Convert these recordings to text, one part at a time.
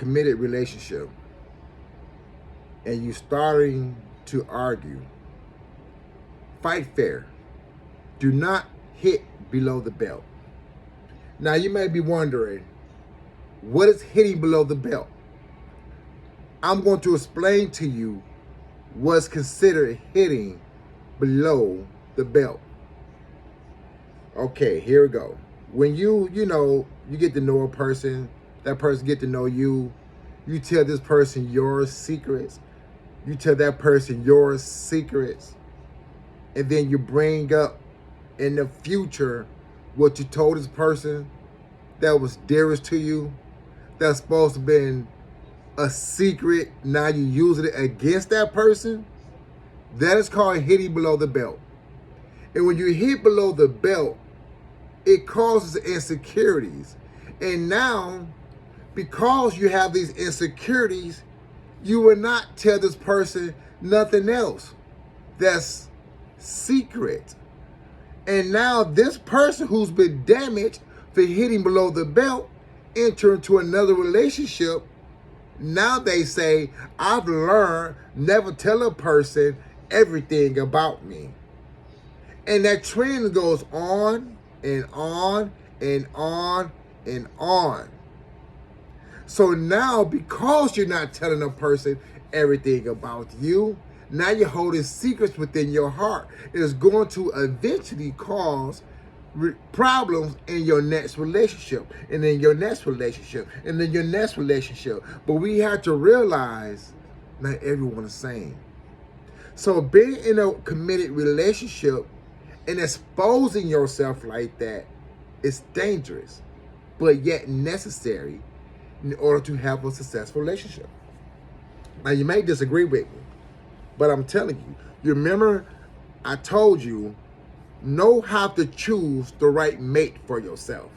committed relationship and you starting to argue, fight fair. Do not hit below the belt. Now you may be wondering, what is hitting below the belt? I'm going to explain to you what's considered hitting below the belt. Okay, here we go. When you get to know a person, that person get to know you, you tell this person your secrets, you tell that person your secrets, and then you bring up in the future what you told this person that was dearest to you, that's supposed to have been a secret, now you using it against that person. That is called hitting below the belt. And when you hit below the belt, it causes insecurities. And now, because you have these insecurities, you will not tell this person nothing else that's secret. And now this person who's been damaged for hitting below the belt enter into another relationship. Now they say, I've learned never tell a person everything about me. And that trend goes on and on and on and on. So now, because you're not telling a person everything about you, now you're holding secrets within your heart. It is going to eventually cause problems in your next relationship, and then your next relationship, and then your next relationship. But we have to realize not everyone is the same. So being in a committed relationship and exposing yourself like that is dangerous, but yet necessary in order to have a successful relationship. Now you may disagree with me, but I'm telling you, you remember I told you, know how to choose the right mate for yourself.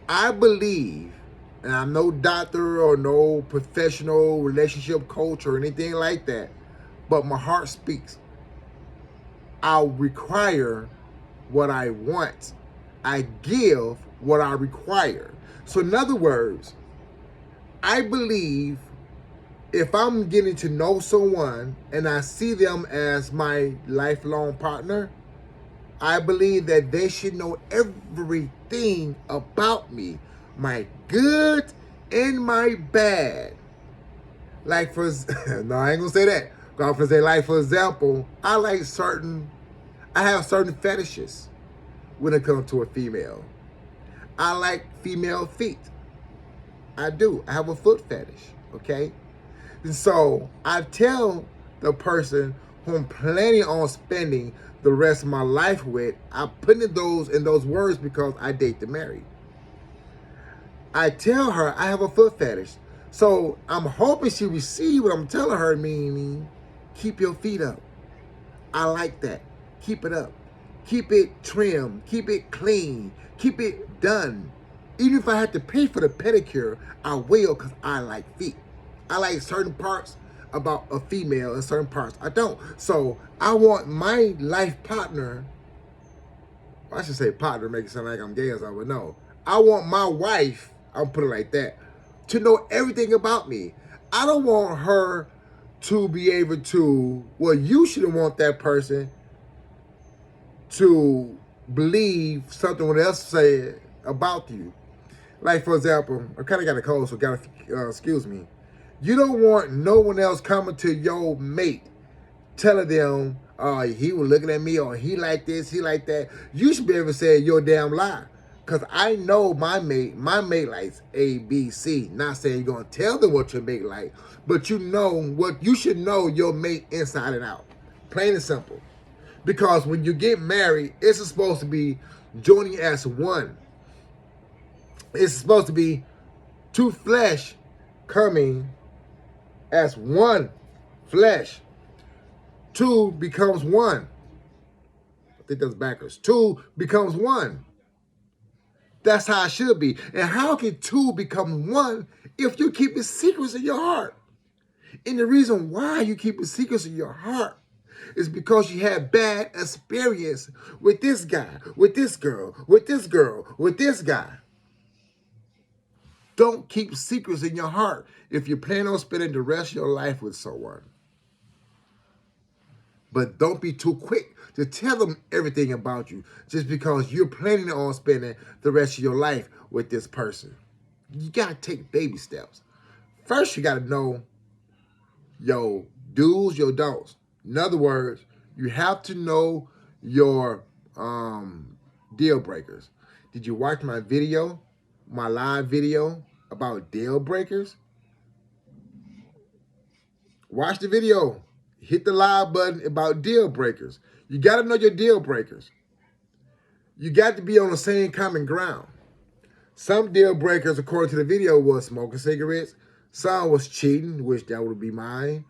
I believe, and I'm no doctor or no professional relationship coach or anything like that, but my heart speaks. I'll require what I want. I give what I require. So in other words, I believe if I'm getting to know someone and I see them as my lifelong partner, I believe that they should know everything about me, my good and my bad. Like for, no, I ain't gonna say that. I'm gonna say, like for example, I have certain fetishes when it comes to a female. I like female feet. I do. I have a foot fetish, okay? And so I tell the person who I'm planning on spending the rest of my life with, I put in those words because I date to marry. I tell her I have a foot fetish. So I'm hoping she receives what I'm telling her, meaning keep your feet up. I like that. Keep it up. Keep it trimmed. Keep it clean. Keep it done. Even if I have to pay for the pedicure, I will, because I like feet. I like certain parts about a female and certain parts I don't. So I want my life partner, I should say partner, make it sound like I'm gay or something, but no. I want my wife, I'll put it like that, to know everything about me. I don't want her to be able to, well, you shouldn't want that person to believe something else said about you. Like, for example, I kind of got a cold, so excuse me. You don't want no one else coming to your mate telling them, he was looking at me, or he like this, he like that. You should be able to say your damn lie. Because I know my mate likes A, B, C. Not saying you're going to tell them what your mate like, but you should know your mate inside and out. Plain and simple. Because when you get married, it's supposed to be joining as one. It's supposed to be two flesh coming as one flesh. Two becomes one. I think that's backwards. Two becomes one. That's how it should be. And how can two become one if you keep the secrets in your heart? And the reason why you keep the secrets in your heart is because you had bad experience with this guy, with this girl, with this girl, with this guy. Don't keep secrets in your heart if you plan on spending the rest of your life with someone. But don't be too quick to tell them everything about you just because you're planning on spending the rest of your life with this person. You got to take baby steps. First, you got to know your do's, your don'ts. In other words, you have to know your deal breakers. Did you watch my video, my live video about deal breakers? Watch the video. Hit the live button about deal breakers. You got to know your deal breakers. You got to be on the same common ground. Some deal breakers, according to the video, was smoking cigarettes. Some was cheating, which that would be mine.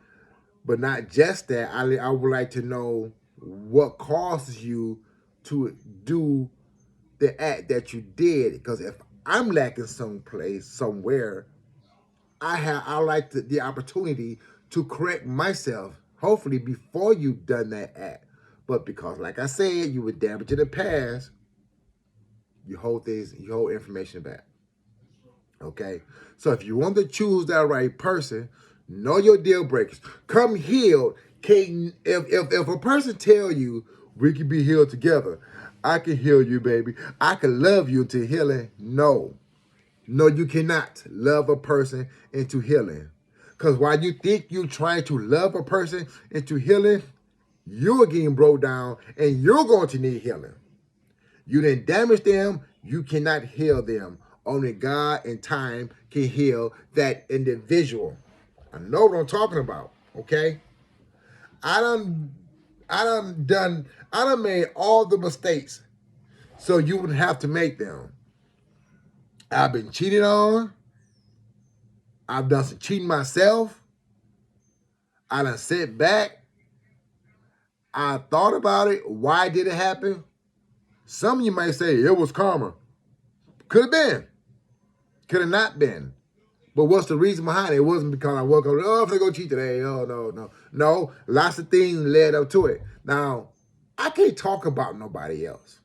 But not just that. I would like to know what causes you to do the act that you did. Because if I'm lacking someplace, somewhere, I like the opportunity to correct myself, hopefully before you've done that act. But because, like I said, you were damaged in the past, you hold information back. Okay? So if you want to choose that right person, know your deal breakers. Come healed. If a person tell you we can be healed together, I can heal you, baby. I can love you into healing. No. No, you cannot love a person into healing. Because while you think you're trying to love a person into healing, you're getting broke down and you're going to need healing. You didn't damage them, you cannot heal them. Only God and time can heal that individual. I know what I'm talking about, okay? I done made all the mistakes so you wouldn't have to make them. I've been cheated on. I've done some cheating myself. I done sat back. I thought about it. Why did it happen? Some of you might say it was karma. Could have been. Could have not been. But what's the reason behind it? It wasn't because I woke up, I'm going to go cheat today. Oh, no. No, lots of things led up to it. Now, I can't talk about nobody else.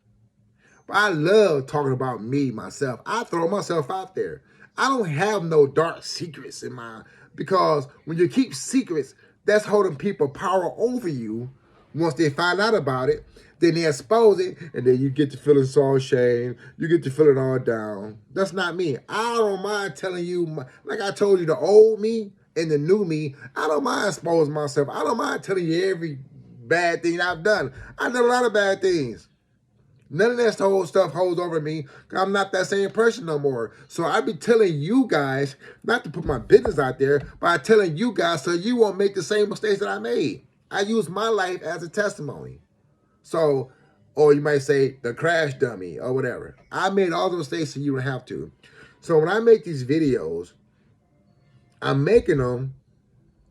But I love talking about me, myself. I throw myself out there. I don't have no dark secrets in my... Because when you keep secrets, that's holding people power over you. Once they find out about it, then they expose it, and then you get to feeling so ashamed. You get to feeling all down. That's not me. I don't mind telling you, like I told you, the old me and the new me, I don't mind exposing myself. I don't mind telling you every bad thing I've done. I've done a lot of bad things. None of that whole stuff holds over me. I'm not that same person no more. So I be telling you guys, not to put my business out there, but I'm telling you guys so you won't make the same mistakes that I made. I use my life as a testimony. So, or you might say the crash dummy or whatever. I made all the mistakes so you don't have to. So when I make these videos, I'm making them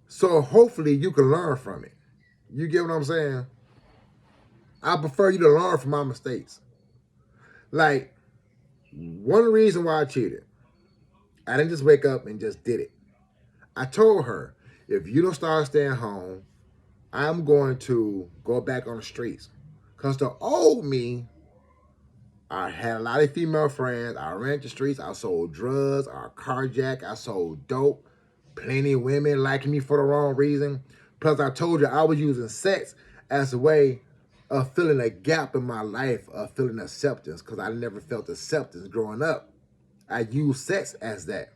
so hopefully you can learn from it. You get what I'm saying? I prefer you to learn from my mistakes. Like, one reason why I cheated, I didn't just wake up and just did it. I told her, if you don't start staying home, I'm going to go back on the streets. Because the old me, I had a lot of female friends. I ran the streets. I sold drugs. I carjacked. I sold dope. Plenty of women liking me for the wrong reason. Plus, I told you I was using sex as a way of filling a gap in my life of feeling acceptance, because I never felt acceptance growing up. I used sex as that.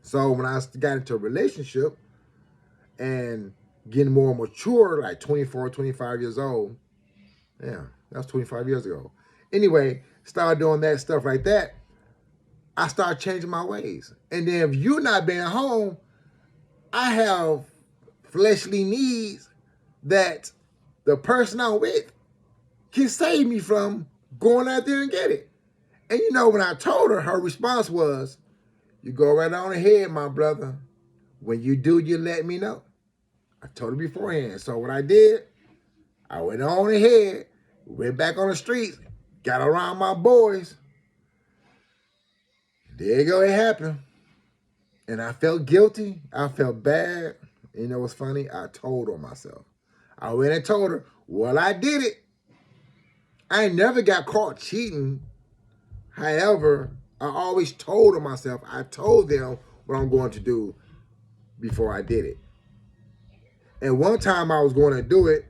So when I got into a relationship and getting more mature, like 24, 25 years old, yeah, that was 25 years ago. Anyway, started doing that stuff like that. I started changing my ways. And then if you're not being home, I have fleshly needs that the person I'm with can save me from going out there and get it. And you know, when I told her, her response was, you go right on ahead, my brother. When you do, you let me know. I told her beforehand. So what I did, I went on ahead, went back on the streets, got around my boys. There you go, it happened. And I felt guilty. I felt bad. You know what's funny? I told on myself. I went and told her, well, I did it. I never got caught cheating. However, I always told myself, I told them what I'm going to do before I did it. And one time I was going to do it,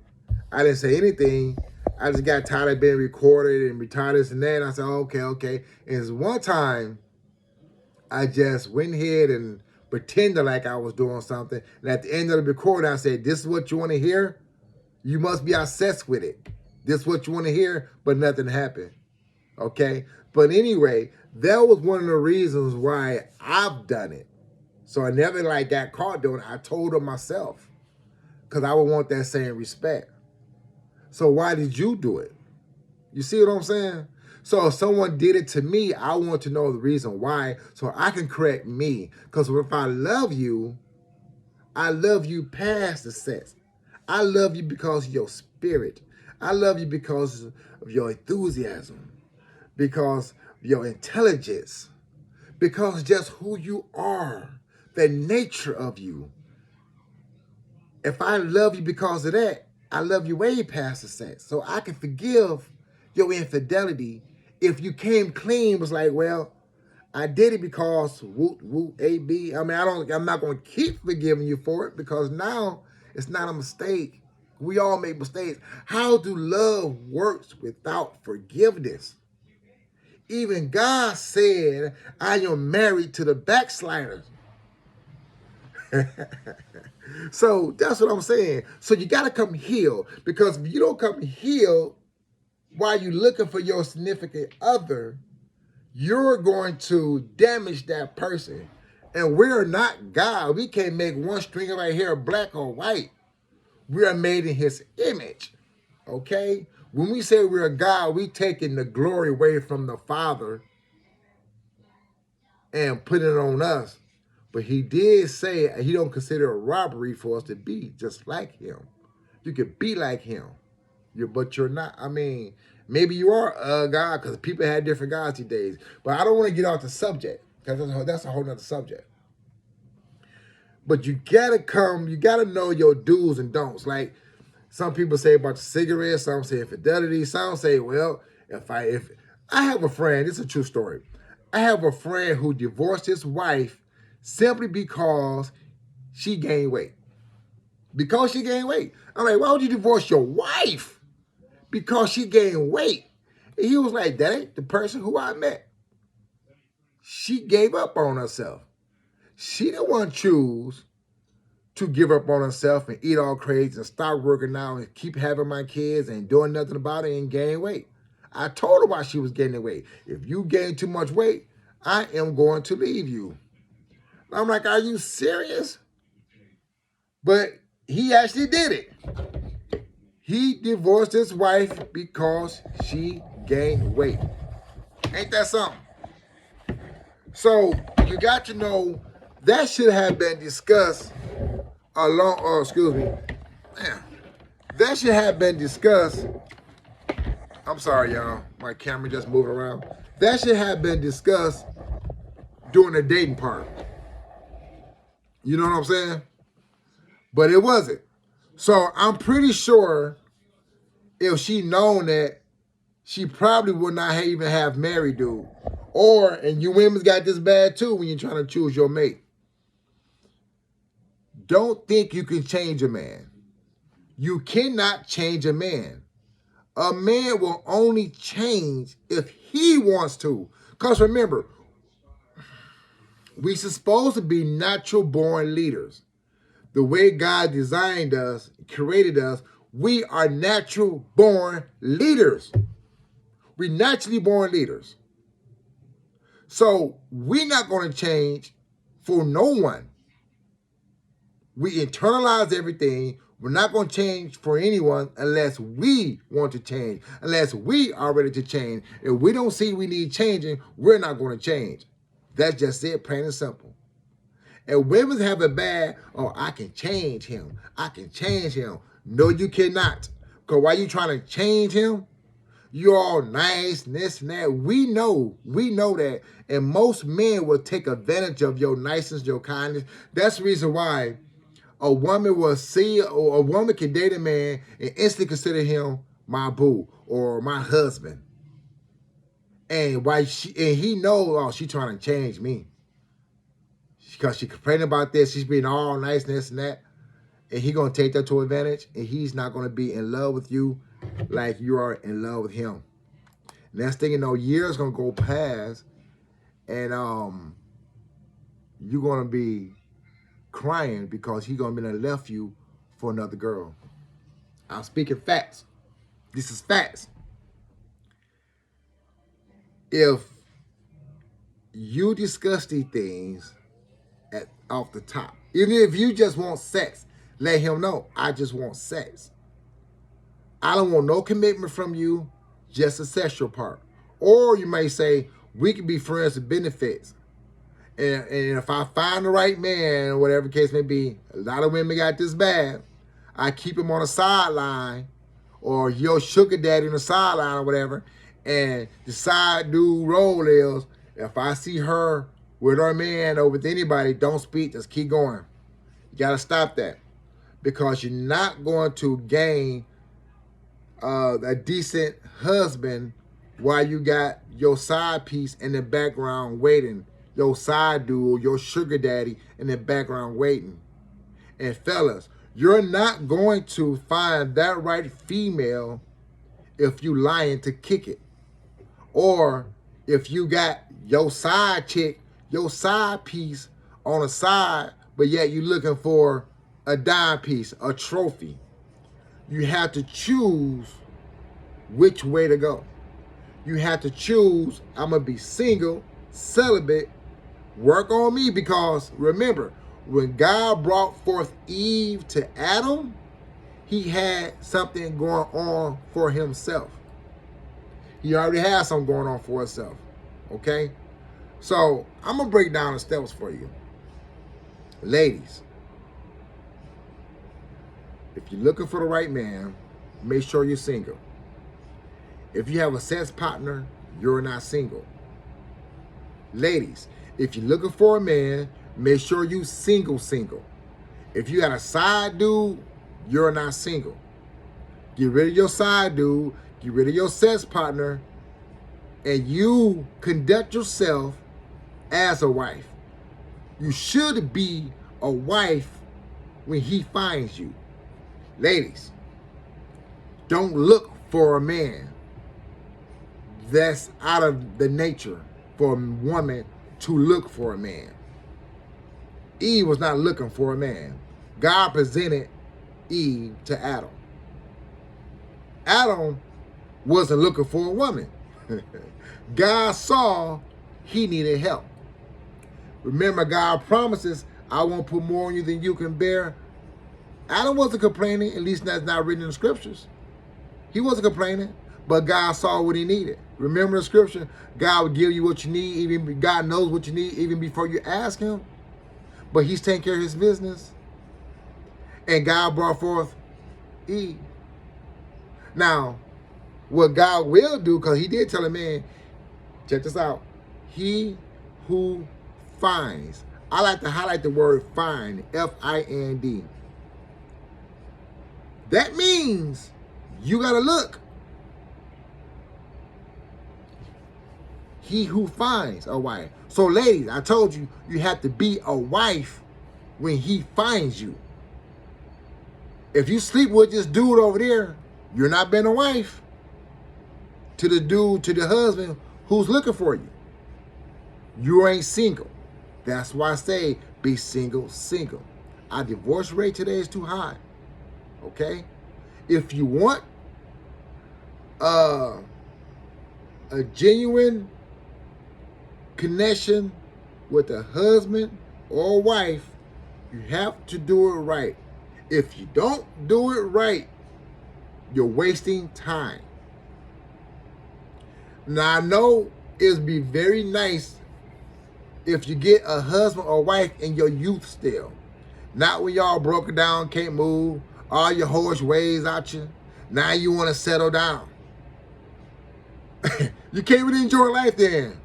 I didn't say anything. I just got tired of being recorded and retired this and that. And I said, okay. And one time, I just went ahead and pretended like I was doing something. And at the end of the recording, I said, this is what you want to hear? You must be obsessed with it. This is what you want to hear, but nothing happened. Okay? But anyway, that was one of the reasons why I've done it. So I never got caught doing it. I told them myself because I would want that same respect. So why did you do it? You see what I'm saying? So if someone did it to me, I want to know the reason why so I can correct me. Because if I love you past the sex. I love you because of your spirit. I love you because of your enthusiasm, because of your intelligence, because just who you are, the nature of you. If I love you because of that, I love you way past the sex. So I can forgive your infidelity if you came clean, was like, well, I did it because whoop, AB. I mean, I'm not going to keep forgiving you for it because now it's not a mistake. We all make mistakes. How do love works without forgiveness? Even God said, I am married to the backsliders. So that's what I'm saying. So you got to come healed, because if you don't come healed while you're looking for your significant other, you're going to damage that person. And we're not God. We can't make one string of our hair black or white. We are made in his image. Okay? When we say we're God, we taking the glory away from the Father and putting it on us. But he did say he don't consider a robbery for us to be just like him. You could be like him. But you're not. I mean, maybe you are a God, because people had different gods these days. But I don't want to get off the subject, because that's a whole nother subject. But you gotta know your do's and don'ts. Like some people say about the cigarettes, some say infidelity, some say, well, if I have a friend, it's a true story. I have a friend who divorced his wife simply because she gained weight. Because she gained weight. I'm like, why would you divorce your wife? Because she gained weight. And he was like, that ain't the person who I met. She gave up on herself. She didn't want to choose to give up on herself and eat all crazy and stop working out and keep having my kids and doing nothing about it and gain weight. I told her why she was gaining weight. If you gain too much weight, I am going to leave you. I'm like, are you serious? But he actually did it. He divorced his wife because she gained weight. Ain't that something? So you got to know that should have been discussed that should have been discussed. I'm sorry, y'all. My camera just moved around. That should have been discussed during the dating part. You know what I'm saying? But it wasn't. So I'm pretty sure if she known that, she probably would not even have married dude. And you women's got this bad too when you're trying to choose your mate. Don't think you can change a man. You cannot change a man. A man will only change if he wants to. Because remember, we're supposed to be natural born leaders. The way God designed us, created us, we are natural born leaders. We're naturally born leaders. So we're not going to change for no one. We internalize everything. We're not going to change for anyone unless we want to change, unless we are ready to change. If we don't see we need changing, we're not going to change. That's just it, plain and simple. And women have it bad, I can change him. I can change him. No, you cannot. Because while you trying to change him, you're all nice, this and that. We know that. And most men will take advantage of your niceness, your kindness. That's the reason why a woman will see, or a woman can date a man and instantly consider him my boo or my husband. And he knows, oh, she trying to change me. Because she complaining about this, she's being all nice and this and that. And he gonna take that to advantage, and he's not gonna be in love with you like you are in love with him. Next thing you know, years gonna go past, and you're gonna be crying because he gonna be left you for another girl. I'm speaking facts. This is facts. If you discuss these things off the top, even if you just want sex, let him know, I just want sex. I don't want no commitment from you, just a sexual part. Or you may say, we can be friends with benefits. And if I find the right man, or whatever the case may be, a lot of women got this bad. I keep him on the sideline, or your sugar daddy on the sideline or whatever, and the side dude role is, if I see her with her man or with anybody, don't speak, just keep going. You got to stop that, because you're not going to gain a decent husband while you got your side piece in the background waiting, your side dude, your sugar daddy in the background waiting. And fellas, you're not going to find that right female if you lying to kick it. Or if you got your side chick, your side piece on the side, but yet you looking for a dime piece, a trophy. You have to choose which way to go. You have to choose, I'm going to be single, celibate, work on me, because remember, when God brought forth Eve to Adam, he had something going on for himself. He already had something going on for himself. Okay? So, I'm going to break down the steps for you. Ladies, if you're looking for the right man, make sure you're single. If you have a sex partner, you're not single. Ladies, if you're looking for a man, make sure you single. If you got a side dude, you're not single. Get rid of your side dude, get rid of your sex partner, and you conduct yourself as a wife. You should be a wife when he finds you. Ladies, don't look for a man that's out of the nature for a woman to look for a man. Eve was not looking for a man. God presented Eve to Adam. Adam wasn't looking for a woman. God saw he needed help. Remember, God promises, I won't put more on you than you can bear. Adam wasn't complaining, at least that's not written in the scriptures. He wasn't complaining, but God saw what he needed. Remember the scripture, God will give you what you need, even God knows what you need even before you ask him. But he's taking care of his business. And God brought forth Eve. Now, what God will do, because he did tell a man, check this out, he who finds. I like to highlight the word find, F-I-N-D. That means you got to look. He who finds a wife. So ladies, I told you, you have to be a wife when he finds you. If you sleep with this dude over there, you're not being a wife to the dude, to the husband who's looking for you. You ain't single. That's why I say be single. Our divorce rate today is too high. Okay? If you want a genuine connection with a husband or wife, you have to do it right. If you don't do it right, you're wasting time. Now, I know it'd be very nice if you get a husband or wife in your youth still. Not when y'all broken down, can't move, all your horse ways out you. Now you want to settle down. You can't really enjoy life then.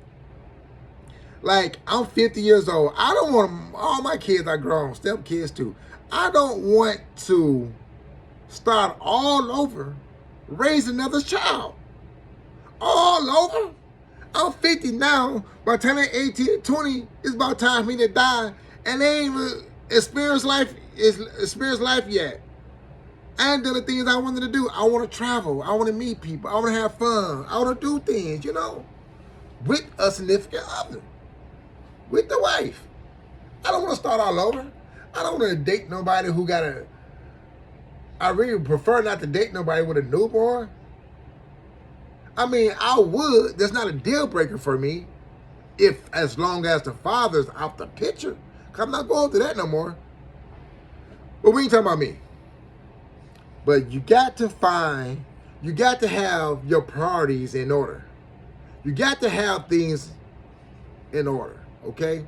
Like, I'm 50 years old. I don't want all my kids are grown, step kids too. I don't want to start all over, raise another child. All over. I'm 50 now. By the time I'm 18, 20, it's about time for me to die. And they ain't even experienced life yet. I ain't done the things I wanted to do. I want to travel. I want to meet people. I want to have fun. I want to do things, with a significant other, with the wife. I don't want to start all over. I don't want to date nobody who got a. I really prefer not to date nobody with a newborn. I mean, I would. That's not a deal breaker for me, as long as the father's out the picture. Cause I'm not going through that no more. But we ain't talking about me. But you got to have your priorities in order. You got to have things in order, okay?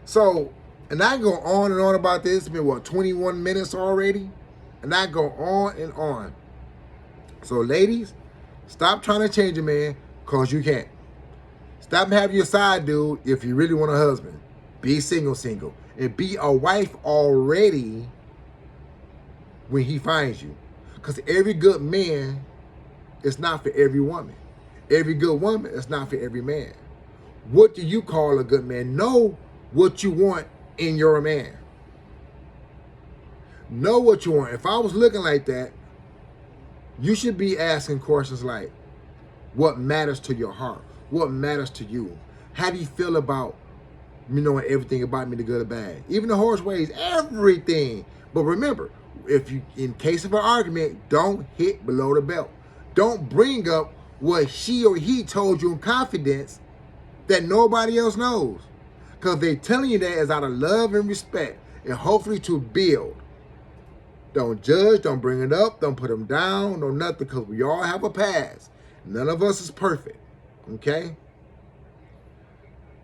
So, and I go on and on about this. It's been, 21 minutes already? And I go on and on. So, ladies, stop trying to change a man because you can't. Stop having your side dude if you really want a husband. Be single. And be a wife already when he finds you. Because every good man is not for every woman. Every good woman is not for every man. What do you call a good man? Know what you want in your man. Know what you want. If I was looking like that, you should be asking questions like, what matters to your heart? What matters to you? How do you feel about me knowing everything about me, the good or bad? Even the horse ways, everything. But remember, if you, in case of an argument, don't hit below the belt. Don't bring up what she or he told you in confidence that nobody else knows. Because they're telling you that is out of love and respect and hopefully to build. Don't judge, don't bring it up, don't put them down, no nothing, because we all have a past. None of us is perfect, okay?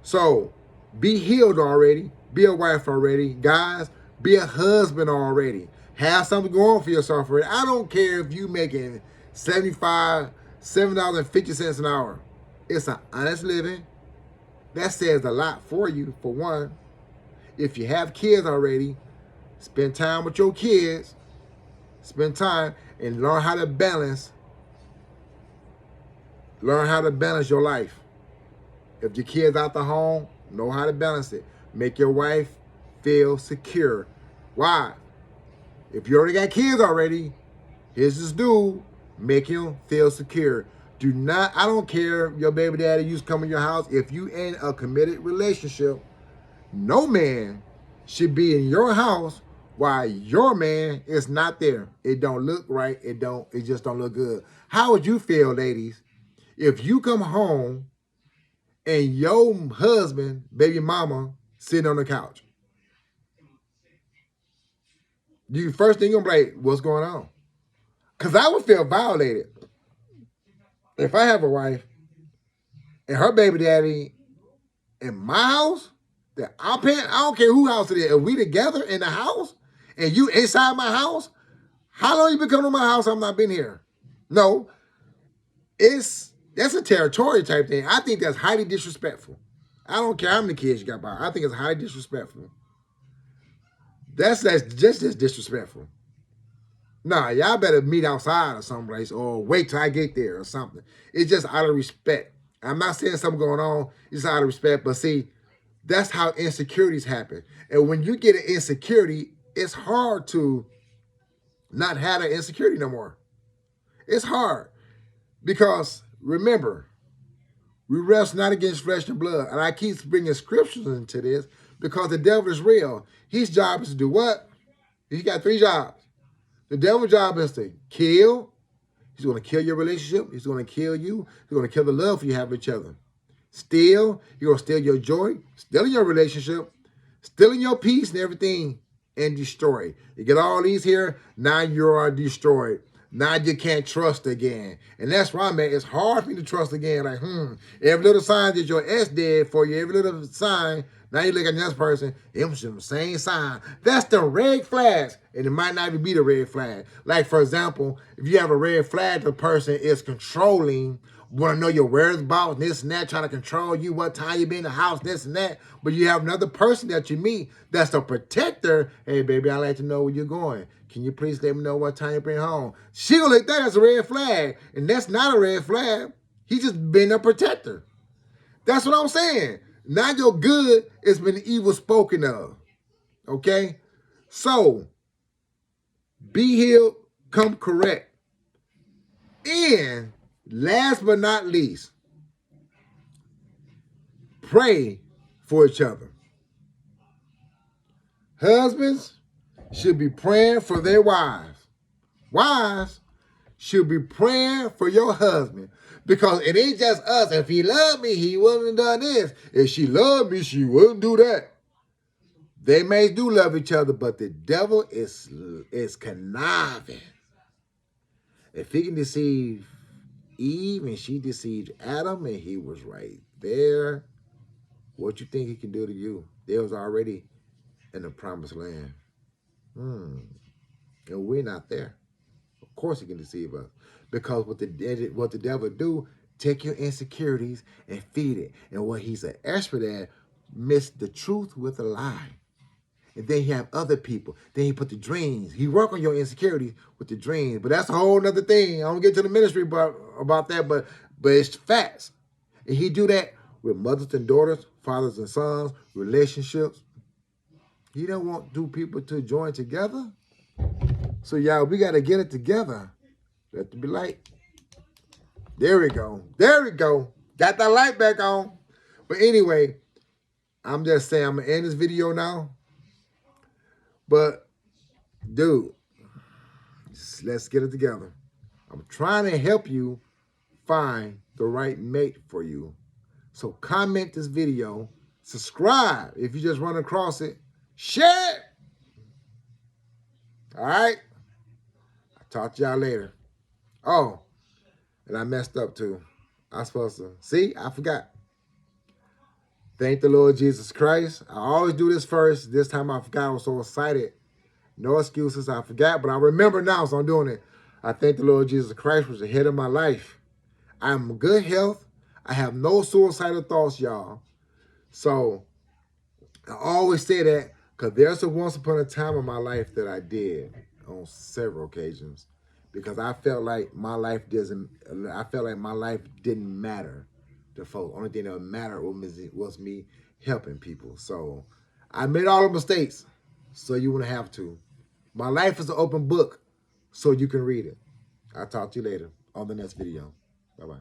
So, be healed already. Be a wife already. Guys, be a husband already. Have something going for yourself already. I don't care if you making $7.50 an hour. It's an honest living. That says a lot for you, for one. If you have kids already, spend time with your kids. Spend time and learn how to balance. Learn how to balance your life. If your kids out the home, know how to balance it. Make your wife feel secure. Why? If you already got kids already, here's this dude, make him feel secure. Do not, I don't care if your baby daddy used to come in your house. If you in a committed relationship, no man should be in your house while your man is not there. It don't look right. It just don't look good. How would you feel, ladies, if you come home and your husband, baby mama, sitting on the couch? You first thing you're gonna be like, what's going on? Because I would feel violated if I have a wife and her baby daddy in my house that I'm paying. I don't care who house it is. If we together in the house and you inside my house, how long you been coming to my house? I've not been here. No, that's a territory type thing. I think that's highly disrespectful. I don't care how many kids you got by. I think it's highly disrespectful. That's just as disrespectful. Nah, y'all better meet outside or someplace or wait till I get there or something. It's just out of respect. I'm not saying something going on. It's out of respect. But see, that's how insecurities happen. And when you get an insecurity, it's hard to not have an insecurity no more. It's hard. Because remember, we wrestle not against flesh and blood. And I keep bringing scriptures into this because the devil is real. His job is to do what? He's got 3 jobs. The devil's job is to kill. He's going to kill your relationship. He's going to kill you. He's going to kill the love you have with each other. Steal. He's going to steal your joy, stealing your relationship, stealing your peace and everything, and destroy. You get all these here, now you are destroyed. Now you can't trust again. And that's why, man, it's hard for me to trust again. Like, every little sign that your ex did for you, every little sign, now you look at the next person, it was the same sign. That's the red flags. And it might not even be the red flag. Like, for example, if you have a red flag, the person is controlling, want to know your whereabouts, this and that, trying to control you, what time you be in the house, this and that. But you have another person that you meet that's a protector. Hey, baby, I'd like to know where you're going. Can you please let me know what time you bring home? She gonna look at that as a red flag. And that's not a red flag. He's just been a protector. That's what I'm saying. Now your good has been evil spoken of. Okay? So, be healed, come correct. And last but not least, pray for each other. Husbands should be praying for their wives. Wives should be praying for your husband. Because it ain't just us. If he loved me, he wouldn't have done this. If she loved me, she wouldn't do that. They may do love each other, but the devil is conniving. If he can deceive Eve and she deceived Adam and he was right there, what you think he can do to you? They was already in the promised land. And we're not there. Of course he can deceive us. Because what the devil do, take your insecurities and feed it. And what he's an expert at, mix the truth with a lie. And then he have other people. Then he put the dreams. He work on your insecurities with the dreams. But that's a whole nother thing. I don't get to the ministry about that, but it's facts. And he do that with mothers and daughters, fathers and sons, relationships. He don't want two people to join together. So y'all, we got to get it together. Let there be light. There we go. There we go. Got that light back on. But anyway, I'm just saying I'm going to end this video now. But, dude, let's get it together. I'm trying to help you find the right mate for you. So comment this video. Subscribe if you just run across it. Share it. All right? I'll talk to y'all later. Oh, and I messed up too. I was supposed to. See, I forgot. Thank the Lord Jesus Christ. I always do this first. This time I forgot. I was so excited. No excuses. I forgot, but I remember now, so I'm doing it. I thank the Lord Jesus Christ was the head of my life. I am in good health. I have no suicidal thoughts, y'all. So I always say that because there's a once upon a time in my life that I did on several occasions because I felt like my life didn't matter to folks. Only thing that would matter was me helping people. So I made all the mistakes, so you wouldn't have to. My life is an open book, so you can read it. I'll talk to you later on the next video. Bye-bye.